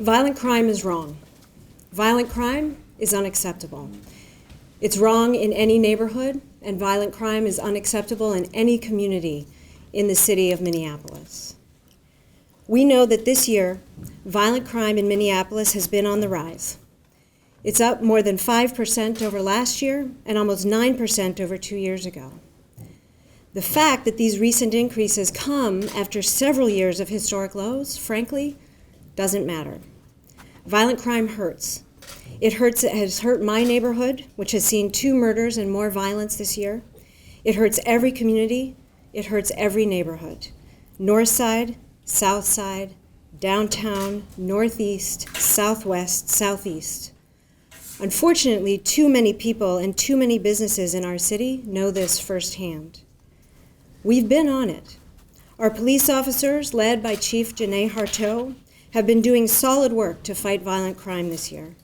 Violent crime is wrong. Violent crime is unacceptable. It's wrong in any neighborhood, and violent crime is unacceptable in any community in the city of Minneapolis. We know that this year, violent crime in Minneapolis has been on the rise. It's up more than 5% over last year and almost 9% over 2 years ago. The fact that these recent increases come after several years of historic lows, frankly, doesn't matter. Violent crime hurts. It has hurt my neighborhood, which has seen 2 murders and more violence this year. It hurts every community. It hurts every neighborhood. North Side, South Side, downtown, Northeast, Southwest, Southeast. Unfortunately, too many people and too many businesses in our city know this firsthand. We've been on it. Our police officers, led by Chief Janae Harteau, have been doing solid work to fight violent crime this year.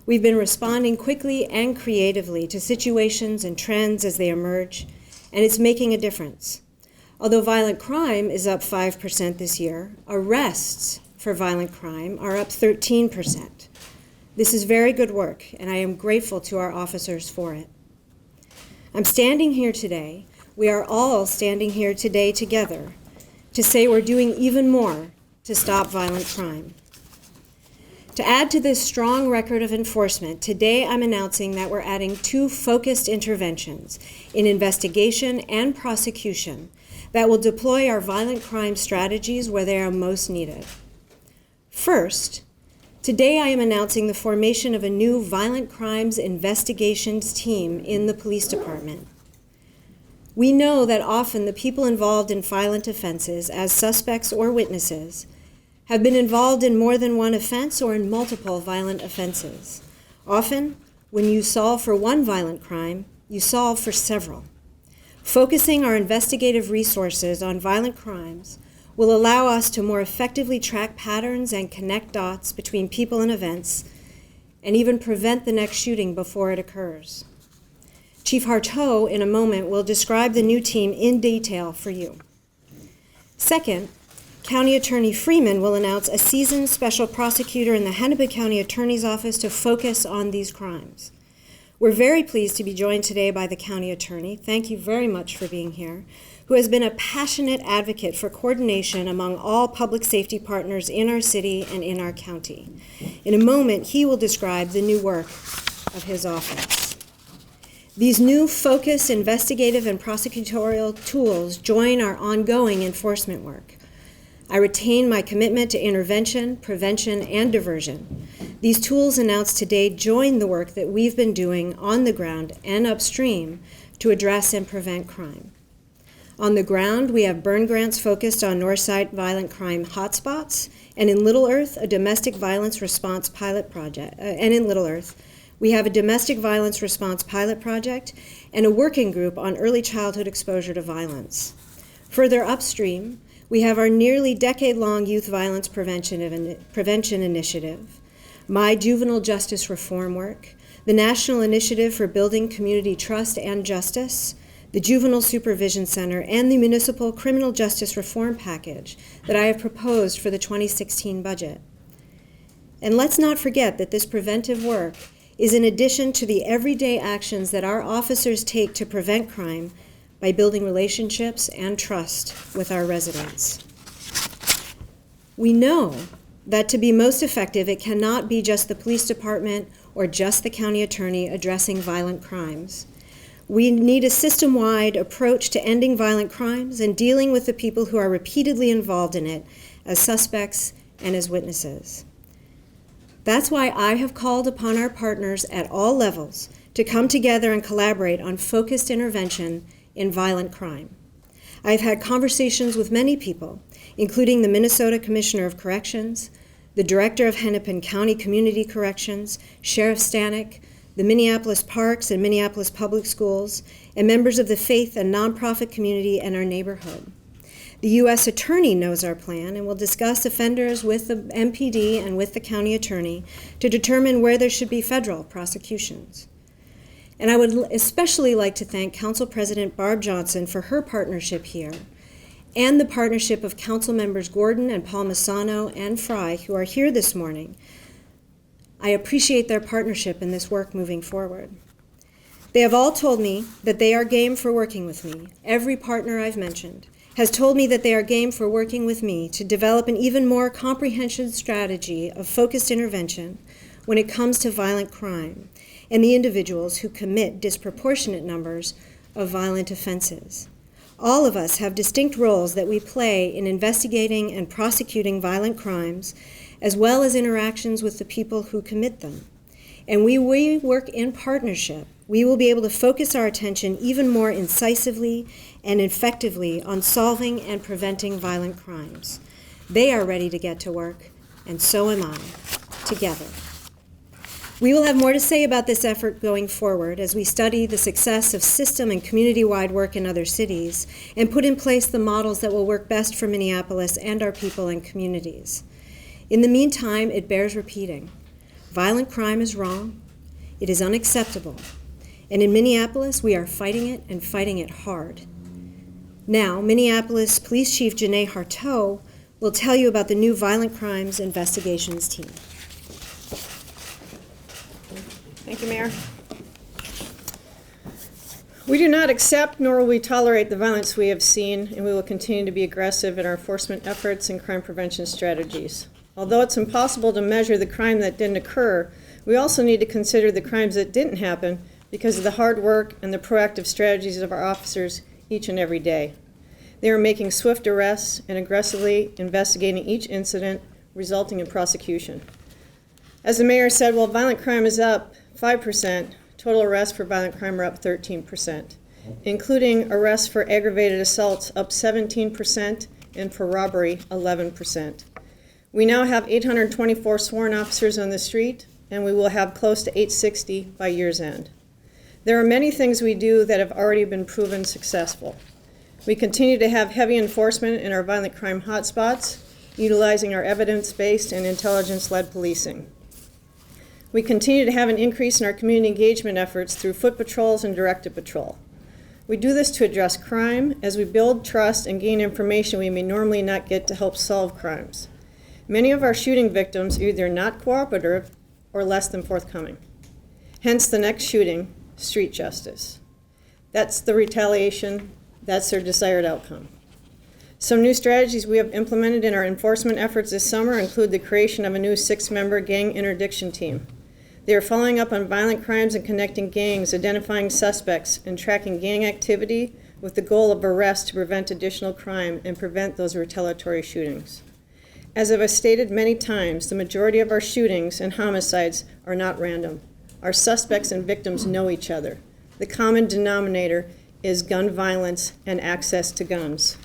We've been responding quickly and creatively to situations and trends as they emerge, and it's making a difference. Although violent crime is up 5% this year, arrests for violent crime are up 13%. This is very good work, and I am grateful to our officers for it. I'm standing here today, we are all standing here today together to say we're doing even more to stop violent crime. To add to this strong record of enforcement, today I'm announcing that we're adding 2 focused interventions in investigation and prosecution that will deploy our violent crime strategies where they are most needed. First, today I am announcing the formation of a new violent crimes investigations team in the police department. We know that often the people involved in violent offenses as suspects or witnesses have been involved in more than one offense or in multiple violent offenses. Often, when you solve for one violent crime, you solve for several. Focusing our investigative resources on violent crimes will allow us to more effectively track patterns and connect dots between people and events, and even prevent the next shooting before it occurs. Chief Harteau, in a moment, will describe the new team in detail for you. Second, County Attorney Freeman will announce a seasoned special prosecutor in the Hennepin County Attorney's Office to focus on these crimes. We're very pleased to be joined today by the County Attorney, thank you very much for being here, who has been a passionate advocate for coordination among all public safety partners in our city and in our county. In a moment, he will describe the new work of his office. These new focused investigative and prosecutorial tools join our ongoing enforcement work. I retain my commitment to intervention, prevention, and diversion. These tools announced today join the work that we've been doing on the ground and upstream to address and prevent crime. On the ground, we have burn grants focused on Northside violent crime hotspots, and in Little Earth, a domestic violence response pilot project. We have a domestic violence response pilot project and a working group on early childhood exposure to violence. Further upstream, we have our nearly decade-long youth violence prevention initiative, my juvenile justice reform work, the National Initiative for Building Community Trust and Justice, the Juvenile Supervision Center, and the Municipal Criminal Justice Reform Package that I have proposed for the 2016 budget. And let's not forget that this preventive work is in addition to the everyday actions that our officers take to prevent crime by building relationships and trust with our residents. We know that to be most effective, it cannot be just the police department or just the county attorney addressing violent crimes. We need a system-wide approach to ending violent crimes and dealing with the people who are repeatedly involved in it as suspects and as witnesses. That's why I have called upon our partners at all levels to come together and collaborate on focused intervention in violent crime. I've had conversations with many people, including the Minnesota Commissioner of Corrections, the Director of Hennepin County Community Corrections, Sheriff Stanek, the Minneapolis Parks and Minneapolis Public Schools, and members of the faith and nonprofit community and our neighborhood. The U.S. Attorney knows our plan and will discuss offenders with the MPD and with the County Attorney to determine where there should be federal prosecutions. And I would especially like to thank Council President Barb Johnson for her partnership here and the partnership of council members Gordon and Palmisano and Fry, who are here this morning. I appreciate their partnership in this work moving forward. They have all told me that they are game for working with me. Every partner I've mentioned has told me that they are game for working with me to develop an even more comprehensive strategy of focused intervention when it comes to violent crime and the individuals who commit disproportionate numbers of violent offenses. All of us have distinct roles that we play in investigating and prosecuting violent crimes, as well as interactions with the people who commit them. And we work in partnership. We will be able to focus our attention even more incisively and effectively on solving and preventing violent crimes. They are ready to get to work, and so am I, together. We will have more to say about this effort going forward as we study the success of system and community-wide work in other cities and put in place the models that will work best for Minneapolis and our people and communities. In the meantime, it bears repeating. Violent crime is wrong. It is unacceptable. And in Minneapolis, we are fighting it and fighting it hard. Now, Minneapolis Police Chief Janae Harteau will tell you about the new Violent Crimes Investigations Team. Thank you, Mayor. We do not accept nor will we tolerate the violence we have seen, and we will continue to be aggressive in our enforcement efforts and crime prevention strategies. Although it's impossible to measure the crime that didn't occur, we also need to consider the crimes that didn't happen because of the hard work and the proactive strategies of our officers each and every day. They are making swift arrests and aggressively investigating each incident, resulting in prosecution. As the mayor said, while violent crime is up 5%, total arrests for violent crime are up 13%, including arrests for aggravated assaults up 17% and for robbery 11%. We now have 824 sworn officers on the street, and we will have close to 860 by year's end. There are many things we do that have already been proven successful. We continue to have heavy enforcement in our violent crime hotspots, utilizing our evidence-based and intelligence-led policing. We continue to have an increase in our community engagement efforts through foot patrols and directed patrol. We do this to address crime as we build trust and gain information we may normally not get to help solve crimes. Many of our shooting victims are either not cooperative or less than forthcoming. Hence the next shooting, street justice. That's the retaliation, that's their desired outcome. Some new strategies we have implemented in our enforcement efforts this summer include the creation of a new 6-member gang interdiction team. They are following up on violent crimes and connecting gangs, identifying suspects, and tracking gang activity with the goal of arrest to prevent additional crime and prevent those retaliatory shootings. As I've stated many times, the majority of our shootings and homicides are not random. Our suspects and victims know each other. The common denominator is gun violence and access to guns.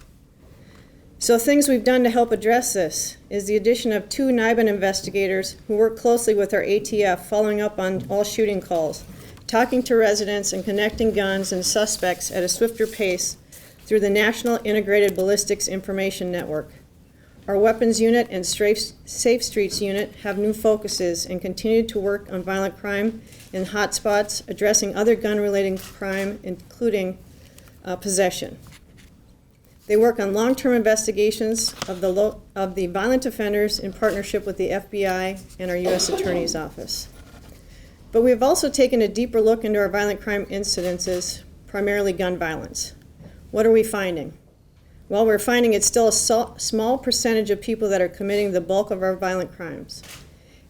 So things we've done to help address this is the addition of 2 NIBIN investigators who work closely with our ATF, following up on all shooting calls, talking to residents and connecting guns and suspects at a swifter pace through the National Integrated Ballistics Information Network. Our weapons unit and Safe Streets unit have new focuses and continue to work on violent crime in hotspots, addressing other gun-related crime, including possession. They work on long-term investigations of the violent offenders in partnership with the FBI and our U.S. Attorney's Office. But we have also taken a deeper look into our violent crime incidences, primarily gun violence. What are we finding? Well, we're finding it's still a small percentage of people that are committing the bulk of our violent crimes.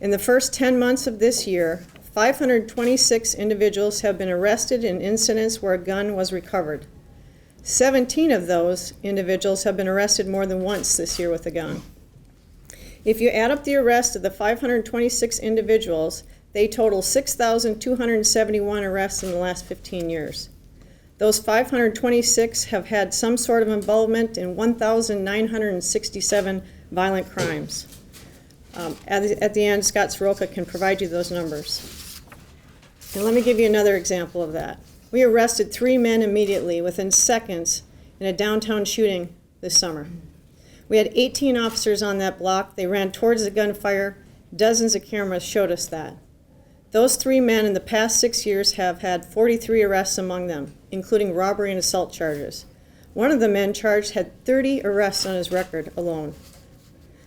In the first 10 months of this year, 526 individuals have been arrested in incidents where a gun was recovered. 17 of those individuals have been arrested more than once this year with a gun. If you add up the arrest of the 526 individuals, they total 6,271 arrests in the last 15 years. Those 526 have had some sort of involvement in 1,967 violent crimes. At the end, Scott Soroka can provide you those numbers. Now let me give you another example of that. We arrested 3 men immediately, within seconds, in a downtown shooting this summer. We had 18 officers on that block. They ran towards the gunfire. Dozens of cameras showed us that. Those 3 men in the past 6 years have had 43 arrests among them, including robbery and assault charges. One of the men charged had 30 arrests on his record alone.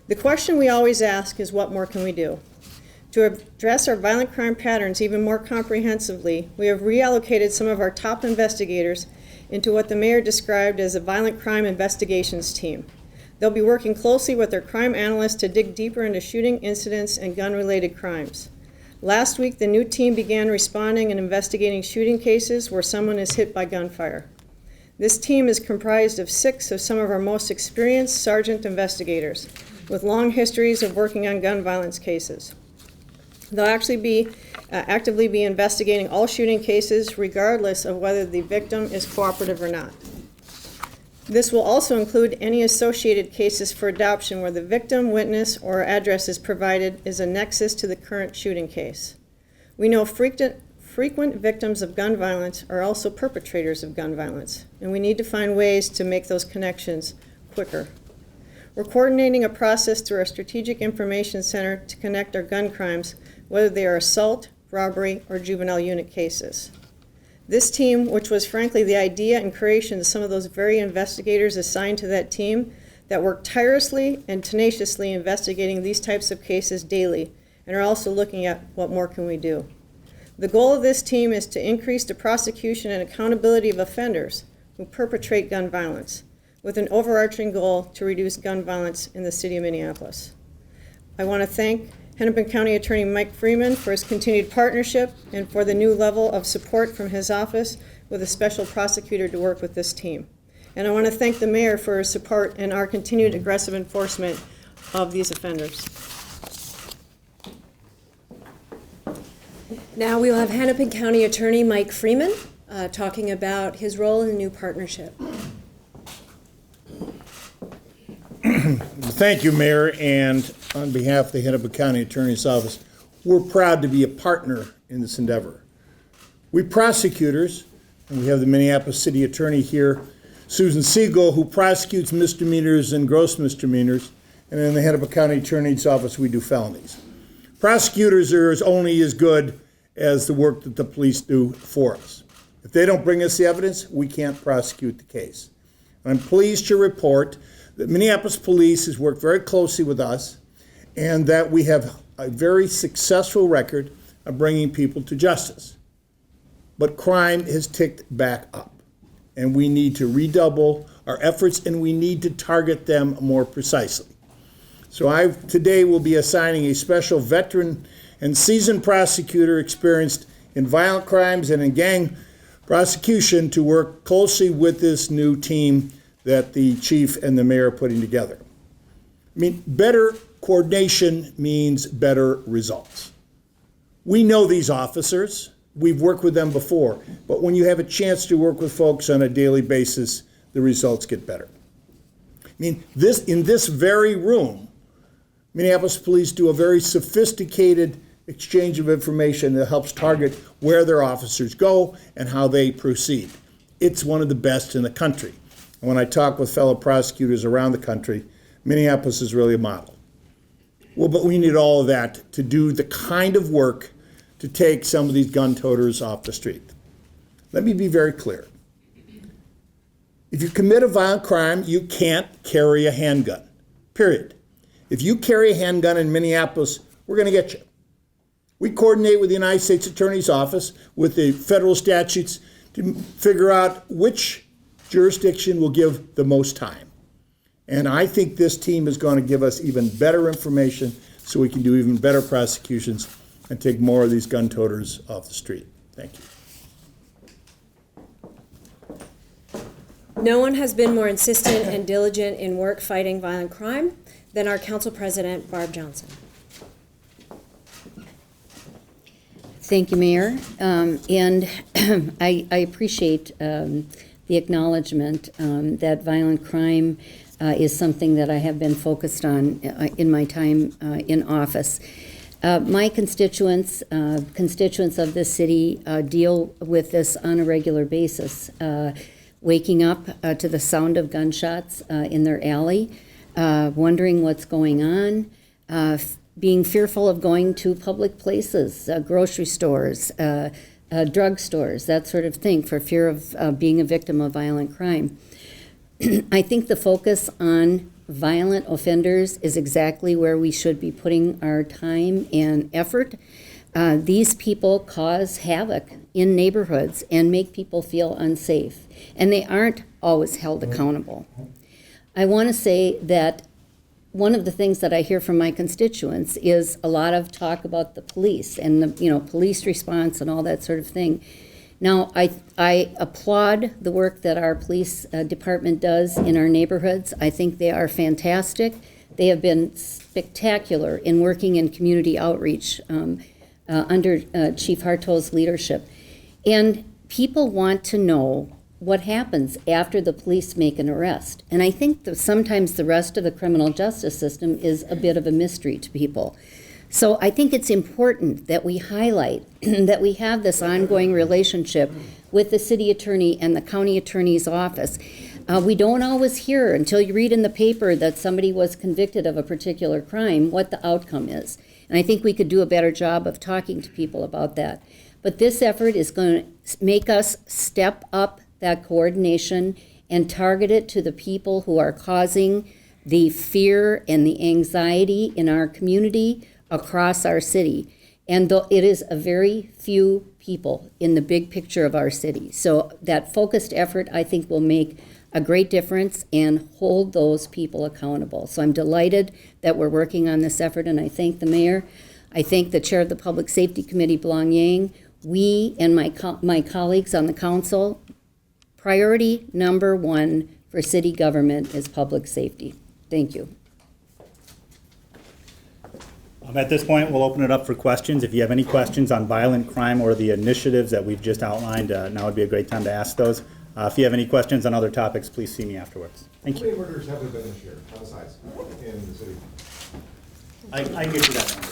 The question we always ask is, what more can we do? To address our violent crime patterns even more comprehensively, we have reallocated some of our top investigators into what the mayor described as a violent crime investigations team. They'll be working closely with their crime analysts to dig deeper into shooting incidents and gun-related crimes. Last week, the new team began responding and investigating shooting cases where someone is hit by gunfire. This team is comprised of 6 of some of our most experienced sergeant investigators with long histories of working on gun violence cases. They'll actually actively be investigating all shooting cases regardless of whether the victim is cooperative or not. This will also include any associated cases for adoption where the victim, witness, or address is provided is a nexus to the current shooting case. We know frequent victims of gun violence are also perpetrators of gun violence, and we need to find ways to make those connections quicker. We're coordinating a process through our Strategic Information Center to connect our gun crimes, whether they are assault, robbery, or juvenile unit cases. This team, which was frankly the idea and creation of some of those very investigators assigned to that team that work tirelessly and tenaciously investigating these types of cases daily, and are also looking at what more can we do. The goal of this team is to increase the prosecution and accountability of offenders who perpetrate gun violence, with an overarching goal to reduce gun violence in the city of Minneapolis. I want to thank Hennepin County Attorney Mike Freeman for his continued partnership and for the new level of support from his office with a special prosecutor to work with this team. And I want to thank the mayor for his support and our continued aggressive enforcement of these offenders. Now we will have Hennepin County Attorney Mike Freeman talking about his role in the new partnership. Thank you, Mayor, and on behalf of the Hennepin County Attorney's Office, we're proud to be a partner in this endeavor. We prosecutors, and we have the Minneapolis City Attorney here, Susan Siegel, who prosecutes misdemeanors and gross misdemeanors, and in the Hennepin County Attorney's Office, we do felonies. Prosecutors are only as good as the work that the police do for us. If they don't bring us the evidence, we can't prosecute the case. I'm pleased to report that Minneapolis Police has worked very closely with us and that we have a very successful record of bringing people to justice. But crime has ticked back up, and we need to redouble our efforts, and we need to target them more precisely. So I today will be assigning a special veteran and seasoned prosecutor experienced in violent crimes and in gang prosecution to work closely with this new team that the chief and the mayor are putting together. I mean, better coordination means better results. We know these officers. We've worked with them before. But when you have a chance to work with folks on a daily basis, the results get better. I mean, in this very room, Minneapolis police do a very sophisticated exchange of information that helps target where their officers go and how they proceed. It's one of the best in the country. And when I talk with fellow prosecutors around the country, Minneapolis is really a model. Well, but we need all of that to do the kind of work to take some of these gun toters off the street. Let me be very clear. If you commit a violent crime, you can't carry a handgun, period. If you carry a handgun in Minneapolis, we're going to get you. We coordinate with the United States Attorney's Office with the federal statutes to figure out which jurisdiction will give the most time. And I think this team is going to give us even better information so we can do even better prosecutions and take more of these gun toters off the street. Thank you. No one has been more insistent and diligent in work fighting violent crime than our Council President, Barb Johnson. Thank you, Mayor. And I appreciate the acknowledgement that violent crime is something that I have been focused on in my time in office. My constituents of this city deal with this on a regular basis, waking up to the sound of gunshots in their alley, wondering what's going on, being fearful of going to public places, grocery stores, drugstores, that sort of thing, for fear of being a victim of violent crime. I think the focus on violent offenders is exactly where we should be putting our time and effort. These people cause havoc in neighborhoods and make people feel unsafe, and they aren't always held accountable. I want to say that one of the things that I hear from my constituents is a lot of talk about the police and the police response and all that sort of thing. Now, I applaud the work that our police department does in our neighborhoods. I think they are fantastic. They have been spectacular in working in community outreach under Chief Harteau's leadership. And people want to know what happens after the police make an arrest. And I think that sometimes the rest of the criminal justice system is a bit of a mystery to people. So I think it's important that we highlight that we have this ongoing relationship with the city attorney and the county attorney's office. We don't always hear until you read in the paper that somebody was convicted of a particular crime what the outcome is. And I think we could do a better job of talking to people about that. But this effort is going to make us step up that coordination and target it to the people who are causing the fear and the anxiety in our community across our city. And though it is a very few people in the big picture of our city. So that focused effort, I think, will make a great difference and hold those people accountable. So I'm delighted that we're working on this effort, and I thank the mayor. I thank the chair of the Public Safety Committee, Blong Yang. We and my colleagues on the council, priority number one for city government is public safety. Thank you. At this point, we'll open it up for questions. If you have any questions on violent crime or the initiatives that we've just outlined, now would be a great time to ask those. If you have any questions on other topics, please see me afterwards. Thank How you. many murders have there been this year, homicides, in the city? I can get you that number,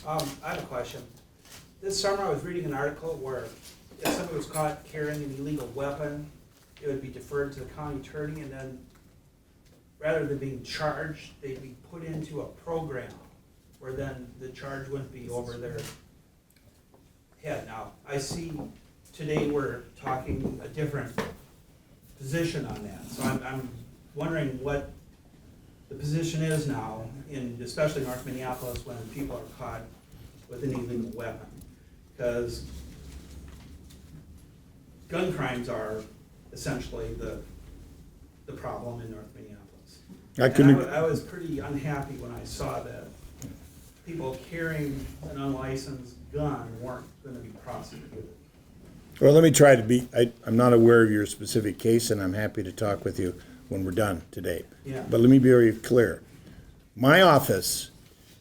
Bill. I have a question. This summer I was reading an article where if somebody was caught carrying an illegal weapon, it would be deferred to the county attorney, and then rather than being charged, they'd be put into a program where then the charge wouldn't be over their head. Now, I see today we're talking a different position on that. So I'm wondering what the position is now, in especially North Minneapolis, when people are caught with an illegal weapon. Because gun crimes are essentially the problem in North Minneapolis. I was pretty unhappy when I saw that people carrying an unlicensed gun weren't going to be prosecuted. Well, let me try to be, I'm not aware of your specific case, and I'm happy to talk with you when we're done today. Yeah. But let me be very clear. My office,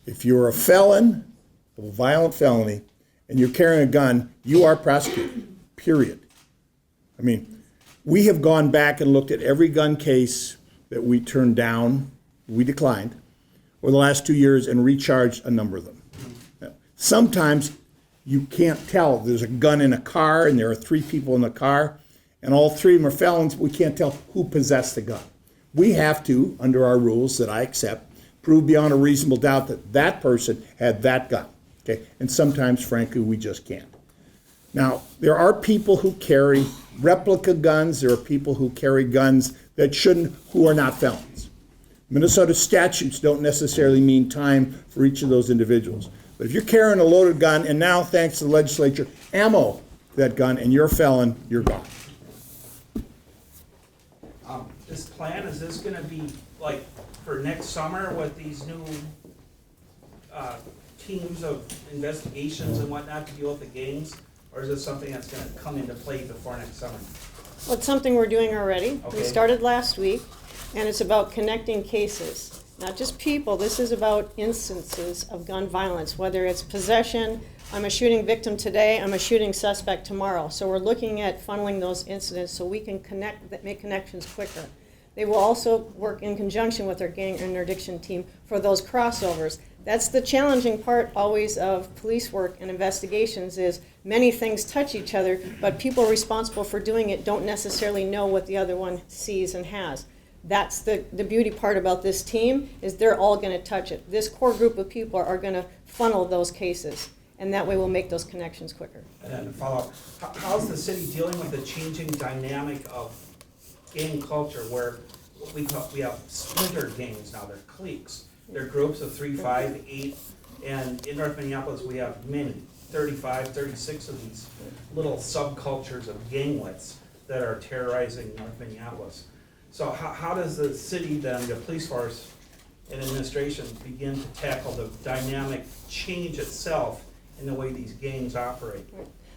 if you're a felon, of a violent felony, and you're carrying a gun, you are prosecuted, period. I mean, we have gone back and looked at every gun case that we turned down, we declined, over the last 2 years and recharged a number of them. Sometimes you can't tell. There's a gun in a car and there are 3 people in the car and all 3 of them are felons. We can't tell who possessed the gun. We have to, under our rules that I accept, prove beyond a reasonable doubt that that person had that gun. Okay? And sometimes, frankly, we just can't. Now, there are people who carry replica guns. There are people who carry guns that shouldn't, who are not felons. Minnesota statutes don't necessarily mean time for each of those individuals. But if you're carrying a loaded gun, and now, thanks to the legislature, ammo that gun, and you're a felon, you're gone. This plan, is this going to be like for next summer with these new teams of investigations and whatnot to deal with the gangs? Or is this something that's going to come into play before next summer? Well, it's something we're doing already. Okay. We started last week, and it's about connecting cases. Not just people, this is about instances of gun violence, whether it's possession, I'm a shooting victim today, I'm a shooting suspect tomorrow. So we're looking at funneling those incidents so we can make connections quicker. They will also work in conjunction with our gang interdiction team for those crossovers. That's the challenging part always of police work and investigations is many things touch each other, but people responsible for doing it don't necessarily know what the other one sees and has. That's the beauty part about this team is they're all going to touch it. This core group of people are going to funnel those cases. and that way we'll make those connections quicker. And then follow up, how's the city dealing with the changing dynamic of gang culture where we have splinter gangs now, they're cliques. They're groups of 3, 5, 8, and in North Minneapolis, we have many, 35, 36 of these little subcultures of ganglets that are terrorizing North Minneapolis. So how does the city then, the police force and administration begin to tackle the dynamic change itself in the way these gangs operate?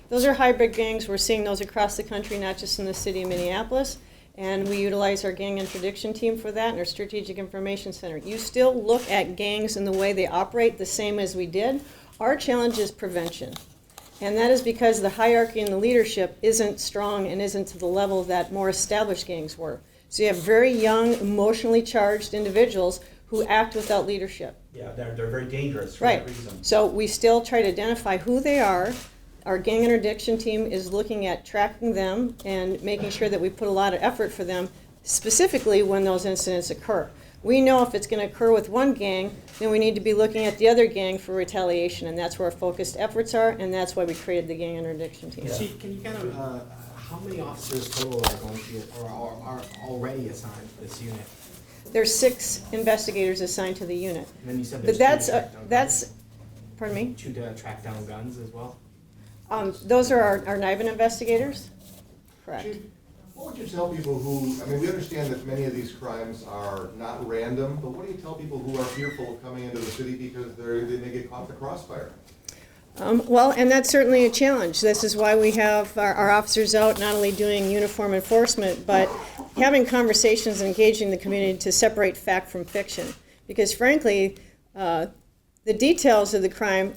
Those are hybrid gangs. We're seeing those across the country, not just in the city of Minneapolis. And we utilize our gang interdiction team for that and our strategic information center. You still look at gangs and the way they operate the same as we did. Our challenge is prevention. And that is because the hierarchy and the leadership isn't strong and isn't to the level that more established gangs were. So you have very young, emotionally charged individuals who act without leadership. Yeah, they're very dangerous for Right. that reason. So we still try to identify who they are. Our gang interdiction team is looking at tracking them and making sure that we put a lot of effort for them, specifically when those incidents occur. We know if it's going to occur with one gang, then we need to be looking at the other gang for retaliation, and that's where our focused efforts are, and that's why we created the gang interdiction team. Chief, can you kind of, how many officers total are going to, or are already assigned to this unit? There's 6 investigators assigned to the unit. And then you said But there's two to track down that's, pardon me? guns. Two to track down guns as well? Those are our NIBIN investigators? Correct. Chief, what would you tell people who, I mean, we understand that many of these crimes are not random, but what do you tell people who are fearful of coming into the city because they may get caught in the crossfire? Well, and that's certainly a challenge. This is why we have our officers out not only doing uniform enforcement, but having conversations and engaging the community to separate fact from fiction. Because frankly, the details of the crime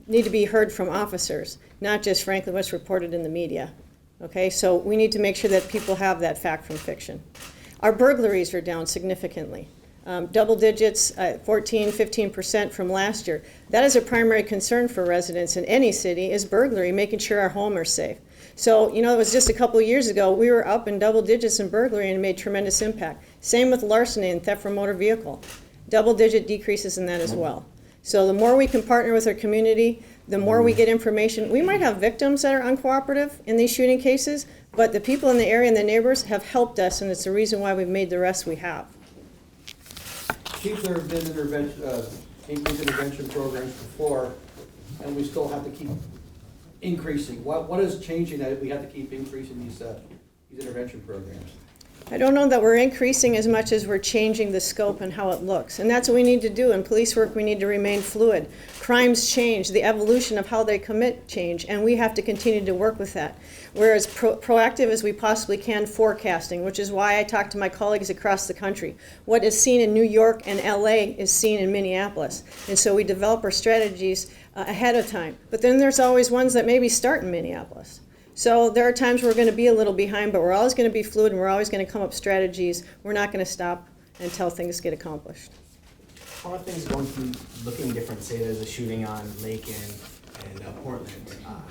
need to be heard from officers, not just frankly what's reported in the media. Okay, so we need to make sure that people have that fact from fiction. Our burglaries are down significantly. Double digits, 14, 15% from last year. That is a primary concern for residents in any city, is burglary, making sure our homes are safe. So, you know, it was just a couple of years ago, we were up in double digits in burglary and made tremendous impact. Same with larceny and theft from motor vehicle. Double-digit decreases in that as well. So the more we can partner with our community, the more we get information. We might have victims that are uncooperative in these shooting cases, but the people in the area and the neighbors have helped us, and it's the reason why we've made the rest we have. Chief, there have been increased intervention programs before, and we still have to keep increasing. What is changing that we have to keep increasing these intervention programs? I don't know that we're increasing as much as we're changing the scope and how it looks. And that's what we need to do. In police work, we need to remain fluid. Crimes change, the evolution of how they commit change, and we have to continue to work with that. We're as proactive as we possibly can forecasting, which is why I talk to my colleagues across the country. What is seen in New York and LA is seen in Minneapolis. And so we develop our strategies ahead of time. But then there's always ones that maybe start in Minneapolis. So there are times we're going to be a little behind, but we're always going to be fluid and we're always going to come up strategies. We're not going to stop until things get accomplished. How are things going to be looking different? Say there's a shooting on Lake and Portland.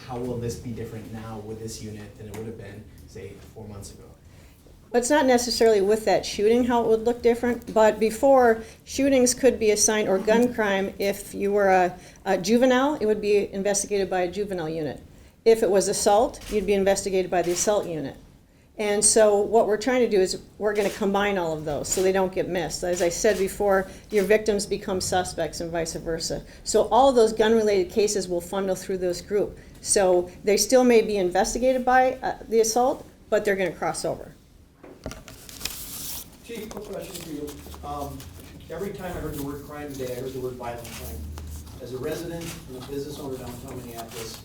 How will this be different now with this unit than it would have been, say, 4 months ago? But it's not necessarily with that shooting how it would look different, but before, shootings could be assigned, or gun crime, if you were a juvenile, it would be investigated by a juvenile unit. If it was assault, you'd be investigated by the assault unit. And so what we're trying to do is we're going to combine all of those so they don't get missed. As I said before, your victims become suspects and vice versa. So all of those gun-related cases will funnel through this group. So they still may be investigated by the assault, but they're going to cross over. Chief, quick question for you. Every time I heard the word crime today, I heard the word violent crime. As a resident and a business owner downtown Minneapolis,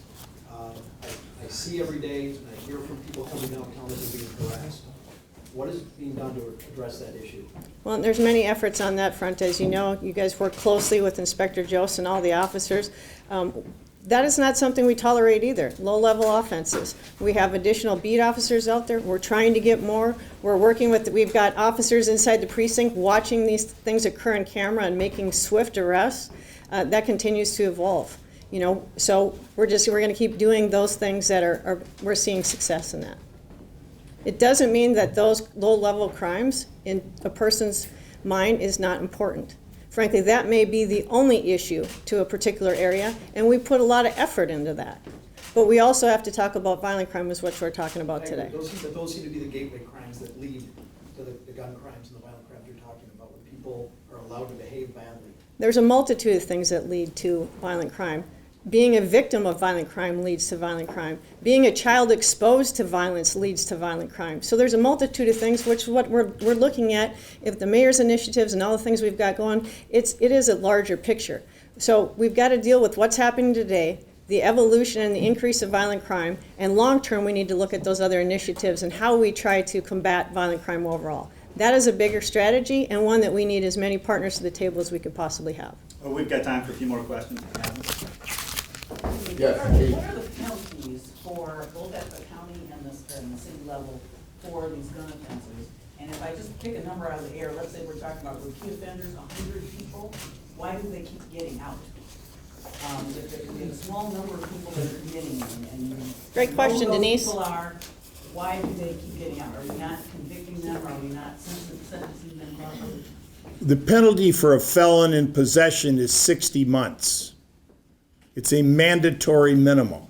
I see every day and I hear from people coming downtown that they're being harassed. What is being done to address that issue? Well, there's many efforts on that front. As you know, you guys work closely with Inspector Jost and all the officers. That is not something we tolerate either, low-level offenses. We have additional beat officers out there. We're trying to get more. We're working with, we've got officers inside the precinct watching these things occur on camera and making swift arrests. That continues to evolve. You know, so we're going to keep doing those things that we're seeing success in that. It doesn't mean that those low-level crimes in a person's mind is not important. Frankly, that may be the only issue to a particular area, and we put a lot of effort into that. But we also have to talk about violent crime, is what we're talking about today. Those seem to be the gateway crimes that lead to the gun crimes and the violent crimes you're talking about, when people are allowed to behave badly. There's a multitude of things that lead to violent crime. Being a victim of violent crime leads to violent crime. Being a child exposed to violence leads to violent crime. So there's a multitude of things, which what we're looking at, if the mayor's initiatives and all the things we've got going, it is a larger picture. So we've got to deal with what's happening today, the evolution and the increase of violent crime, and long-term we need to look at those other initiatives and how we try to combat violent crime overall. That is a bigger strategy, and one that we need as many partners to the table as we could possibly have. Well, we've got time for a few more questions. Yes, What are the penalties for, both at the county and the city level, for these gun offenses? And if I just pick a number out of the air, let's say we're talking about repeat offenders, 100 people, why do they keep getting out? If there's a small number of people that are getting them, and Great question, who those Denise. people are, why do they keep getting out? Are we not convicting them? Are we not sentencing them properly? The penalty for a felon in possession is 60 months. It's a mandatory minimum.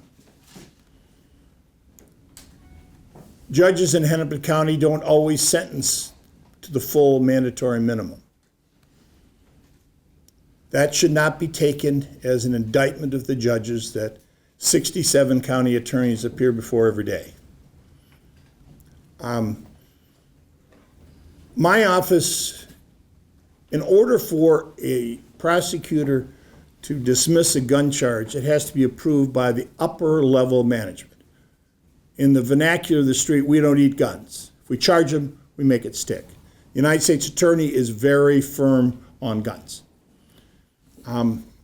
Judges in Hennepin County don't always sentence to the full mandatory minimum. That should not be taken as an indictment of the judges that 67 county attorneys appear before every day. My office, in order for a prosecutor to dismiss a gun charge, it has to be approved by the upper level management. In the vernacular of the street, we don't eat guns. If we charge them, we make it stick. The United States Attorney is very firm on guns.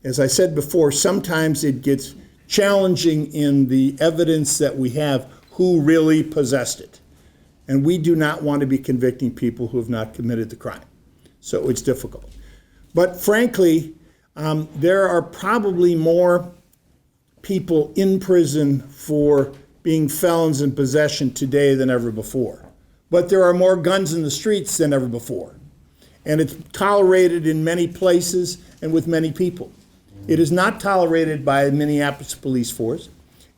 As I said before, sometimes it gets challenging in the evidence that we have who really possessed it. And we do not want to be convicting people who have not committed the crime. So it's difficult. But frankly, there are probably more people in prison for being felons in possession today than ever before. But there are more guns in the streets than ever before. And it's tolerated in many places and with many people. It is not tolerated by the Minneapolis police force.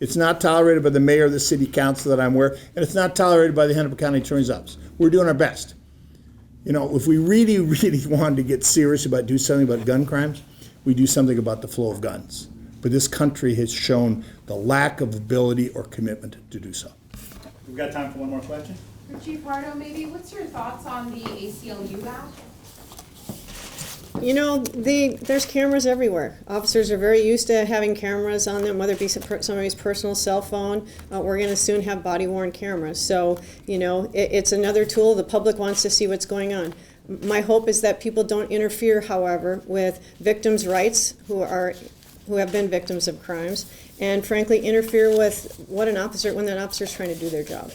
It's not tolerated by the mayor of the city council that I'm aware, and it's not tolerated by the Hennepin County Attorney's Office. We're doing our best. You know, if we really, really wanted to get serious about doing something about gun crimes, we do something about the flow of guns. But this country has shown the lack of ability or commitment to do so. We've got time for one more question. For Chief Harteau, maybe, what's your thoughts on the ACLU app? You know, there's cameras everywhere. Officers are very used to having cameras on them, whether it be somebody's personal cell phone. We're going to soon have body-worn cameras. So, you know, it's another tool. The public wants to see what's going on. My hope is that people don't interfere, however, with victims' rights who have been victims of crimes, and frankly, interfere with when an officer's trying to do their job.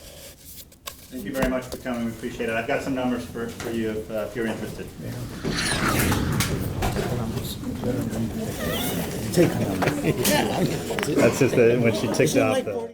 Thank you very much for coming. We appreciate it. I've got some numbers for you if you're interested. That's just when she ticked off the.